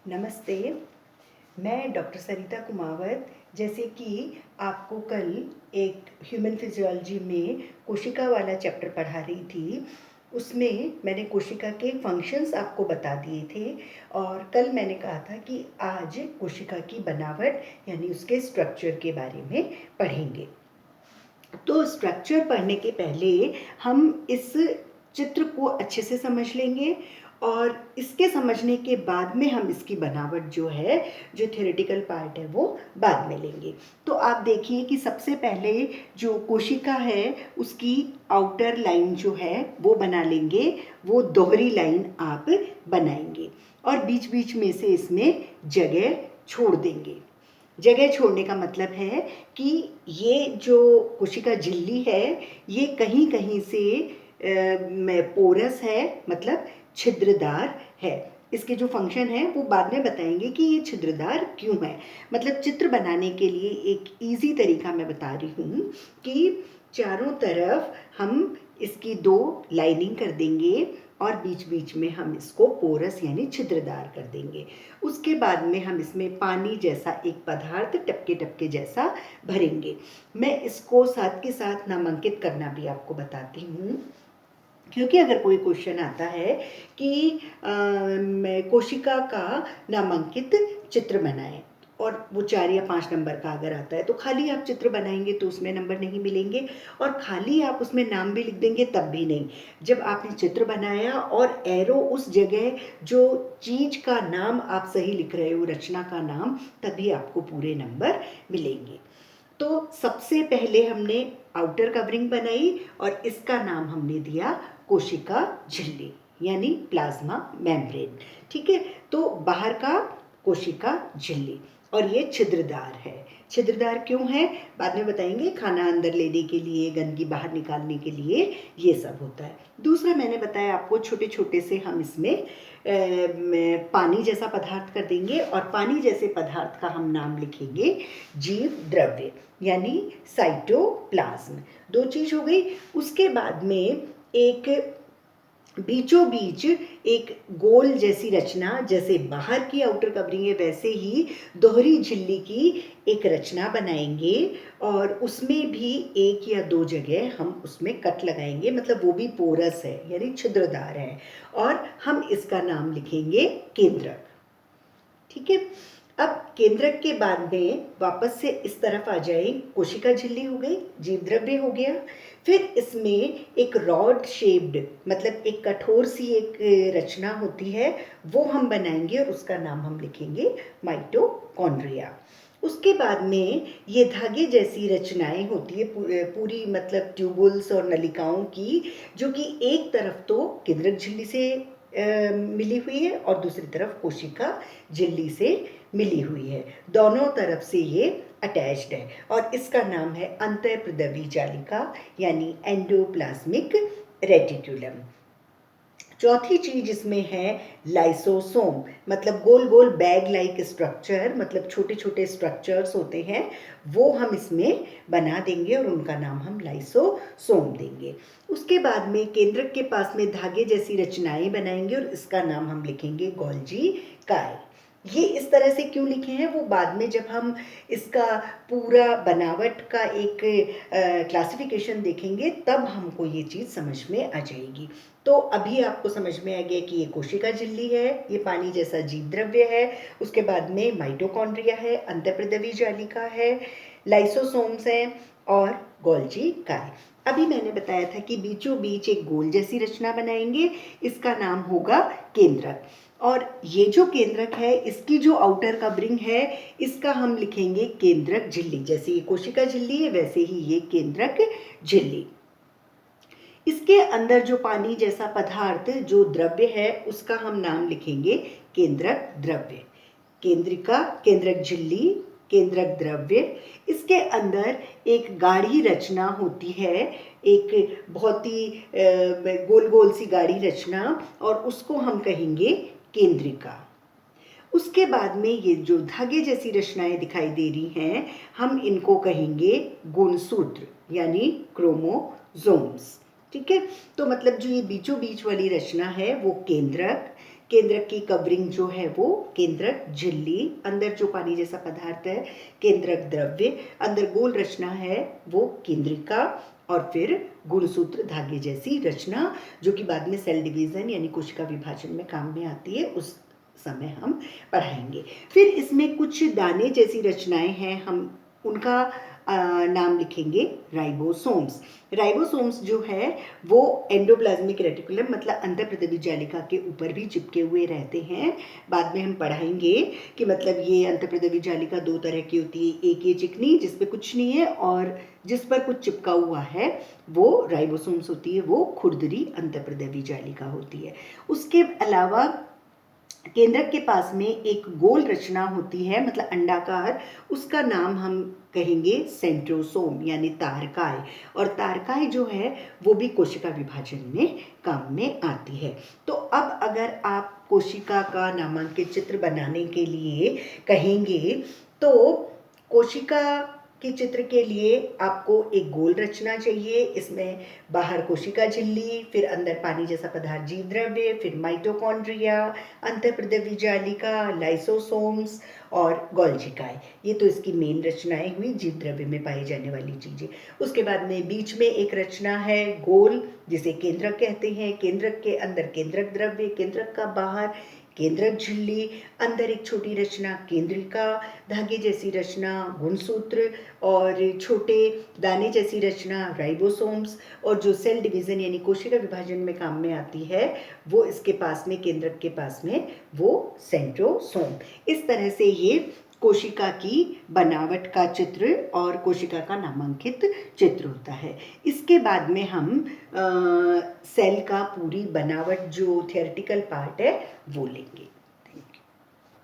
नमस्ते। मैं डॉक्टर सरिता कुमावत। जैसे कि आपको कल एक ह्यूमन फिजियोलॉजी में कोशिका वाला चैप्टर पढ़ा रही थी, उसमें मैंने कोशिका के फंक्शंस आपको बता दिए थे और कल मैंने कहा था कि आज कोशिका की बनावट यानी उसके स्ट्रक्चर के बारे में पढ़ेंगे। तो स्ट्रक्चर पढ़ने के पहले हम इस चित्र को अच्छे से समझ लेंगे और इसके समझने के बाद में हम इसकी बनावट जो है, जो थ्योरेटिकल पार्ट है, वो बाद में लेंगे। तो आप देखिए कि सबसे पहले जो कोशिका है उसकी आउटर लाइन जो है वो बना लेंगे, वो दोहरी लाइन आप बनाएंगे और बीच बीच में से इसमें जगह छोड़ देंगे। जगह छोड़ने का मतलब है कि ये जो कोशिका झिल्ली है ये कहीं कहीं से पोरस है, मतलब छिद्रदार है। इसके जो फंक्शन है वो बाद में बताएंगे कि ये छिद्रदार क्यों है। मतलब चित्र बनाने के लिए एक इजी तरीका मैं बता रही हूँ कि चारों तरफ हम इसकी दो लाइनिंग कर देंगे और बीच बीच में हम इसको पोरस यानी छिद्रदार कर देंगे। उसके बाद में हम इसमें पानी जैसा एक पदार्थ टपके टपके जैसा भरेंगे। मैं इसको साथ के साथ नामांकित करना भी आपको बताती हूँ, क्योंकि अगर कोई क्वेश्चन आता है कि कोशिका का नामांकित चित्र बनाएं और वो 4 या 5 नंबर का अगर आता है तो खाली आप चित्र बनाएंगे तो उसमें नंबर नहीं मिलेंगे और खाली आप उसमें नाम भी लिख देंगे तब भी नहीं। जब आपने चित्र बनाया और एरो उस जगह जो चीज का नाम आप सही लिख रहे हो, रचना का नाम, तभी आपको पूरे नंबर मिलेंगे। तो सबसे पहले हमने आउटर कवरिंग बनाई और इसका नाम हमने दिया कोशिका झिल्ली यानी प्लाज्मा मेम्ब्रेन। ठीक है, तो बाहर का कोशिका झिल्ली और ये छिद्रदार है। छिद्रदार क्यों है बाद में बताएंगे, खाना अंदर लेने के लिए, गंदगी बाहर निकालने के लिए ये सब होता है। दूसरा मैंने बताया आपको, छोटे छोटे से हम इसमें पानी जैसा पदार्थ कर देंगे और पानी जैसे पदार्थ का हम नाम लिखेंगे जीव द्रव्य यानी साइटोप्लाज्म। दो चीज हो गई। उसके बाद में एक बीचों बीच एक गोल जैसी रचना, जैसे बाहर की आउटर कवरिंग है वैसे ही दोहरी झिल्ली की एक रचना बनाएंगे और उसमें भी एक या दो जगह हम उसमें कट लगाएंगे, मतलब वो भी पोरस है यानी छिद्रदार है और हम इसका नाम लिखेंगे केंद्रक। ठीक है, अब केंद्रक के बाद में वापस से इस तरफ आ जाए, कोशिका झिल्ली हो गई, जीव द्रव्य हो गया, फिर इसमें एक रॉड शेप्ड मतलब एक कठोर सी एक रचना होती है वो हम बनाएंगे और उसका नाम हम लिखेंगे माइटोकॉन्ड्रिया। उसके बाद में ये धागे जैसी रचनाएं होती है पूरी मतलब ट्यूबुल्स और नलिकाओं की, जो कि एक तरफ तो केंद्रक झिल्ली से मिली हुई है और दूसरी तरफ कोशिका झिल्ली से मिली हुई है। दोनों तरफ से ये अटैच्ड है और इसका नाम है अंतःप्रदवी जालिका यानी एंडोप्लाज्मिक रेटिक्यूलम। चौथी चीज इसमें है लाइसोसोम, मतलब गोल गोल बैग लाइक स्ट्रक्चर, मतलब छोटे छोटे स्ट्रक्चर्स होते हैं वो हम इसमें बना देंगे और उनका नाम हम लाइसोसोम देंगे। उसके बाद में केंद्रक के पास में धागे जैसी रचनाएं बनाएंगे और इसका नाम हम लिखेंगे गोल्जी काय। ये इस तरह से क्यों लिखे हैं वो बाद में जब हम इसका पूरा बनावट का एक क्लासिफिकेशन देखेंगे तब हमको ये चीज़ समझ में आ जाएगी। तो अभी आपको समझ में आ गया कि ये कोशिका झिल्ली है, ये पानी जैसा जीव द्रव्य है, उसके बाद में माइटोकॉन्ड्रिया है, अंतःप्रदवी जालिका है, लाइसोसोम्स हैं और गोल्जी काय। अभी मैंने बताया था कि बीचों बीच एक गोल जैसी रचना बनाएंगे, इसका नाम होगा केंद्रक और ये जो केंद्रक है इसकी जो आउटर कवरिंग है इसका हम लिखेंगे केंद्रक झिल्ली। जैसे ये कोशिका झिल्ली है वैसे ही ये केंद्रक झिल्ली। इसके अंदर जो पानी जैसा पदार्थ जो द्रव्य है उसका हम नाम लिखेंगे केंद्रक द्रव्य। केंद्रिका, केंद्रक झिल्ली, केंद्रक द्रव्य। इसके अंदर एक गाढ़ी रचना होती है, एक बहुत ही गोल गोल सी गाढ़ी रचना और उसको हम कहेंगे केंद्रिका। उसके बाद में ये जो धागे जैसी रचनाएं दिखाई दे रही हैं हम इनको कहेंगे गुणसूत्र यानी क्रोमोसोम्स। ठीक है, तो मतलब जो ये बीचों बीच वाली रचना है वो केंद्रक, केंद्रक की कवरिंग जो है वो केंद्रक झिल्ली, अंदर जो पानी जैसा पदार्थ है केंद्रक द्रव्य, अंदर गोल रचना है वो केंद्रिका, और फिर गुणसूत्र धागे जैसी रचना जो कि बाद में सेल डिवीजन यानी कोशिका विभाजन में काम में आती है, उस समय हम पढ़ाएंगे। फिर इसमें कुछ दाने जैसी रचनाएं हैं, हम उनका नाम लिखेंगे राइबोसोम्स। राइबोसोम्स जो है वो एंडोप्लाज्मिक रेटिकुलम मतलब अंतःप्रद्रवी जालिका के ऊपर भी चिपके हुए रहते हैं। बाद में हम पढ़ाएंगे कि मतलब ये अंतःप्रद्रवी जालिका दो तरह की होती है, एक ये चिकनी जिस पे कुछ नहीं है और जिस पर कुछ चिपका हुआ है वो राइबोसोम्स होती है, वो खुरदरी अंतःप्रद्रवी जालिका होती है। उसके अलावा केंद्रक के पास में एक गोल रचना होती है मतलब अंडाकार, उसका नाम हम कहेंगे सेंट्रोसोम यानी तारकाय, और तारकाय जो है वो भी कोशिका विभाजन में काम में आती है। तो अब अगर आप कोशिका का नामांकित चित्र बनाने के लिए कहेंगे तो कोशिका के चित्र के लिए आपको एक गोल रचना चाहिए, इसमें बाहर कोशिका झिल्ली, फिर अंदर पानी जैसा पदार्थ जीव द्रव्य, फिर माइटोकॉन्ड्रिया, अंतःप्रद्रवी जालिका, लाइसोसोम्स और गोल्जिकाए। ये तो इसकी मेन रचनाएं हुई जीव द्रव्य में पाई जाने वाली चीजें। उसके बाद में बीच में एक रचना है गोल जिसे केंद्रक कहते हैं, केंद्रक के अंदर केंद्रक द्रव्य, केंद्रक का बाहर केंद्रक झिल्ली, अंदर एक छोटी रचना केंद्रिका, धागे जैसी रचना गुणसूत्र, और छोटे दाने जैसी रचना राइबोसोम्स, और जो सेल डिवीजन यानी कोशिका विभाजन में काम में आती है वो इसके पास में केंद्रक के पास में वो सेंट्रोसोम। इस तरह से ये कोशिका की बनावट का चित्र और कोशिका का नामांकित चित्र होता है। इसके बाद में हम सेल का पूरी बनावट जो थियोरेटिकल पार्ट है वो लेंगे।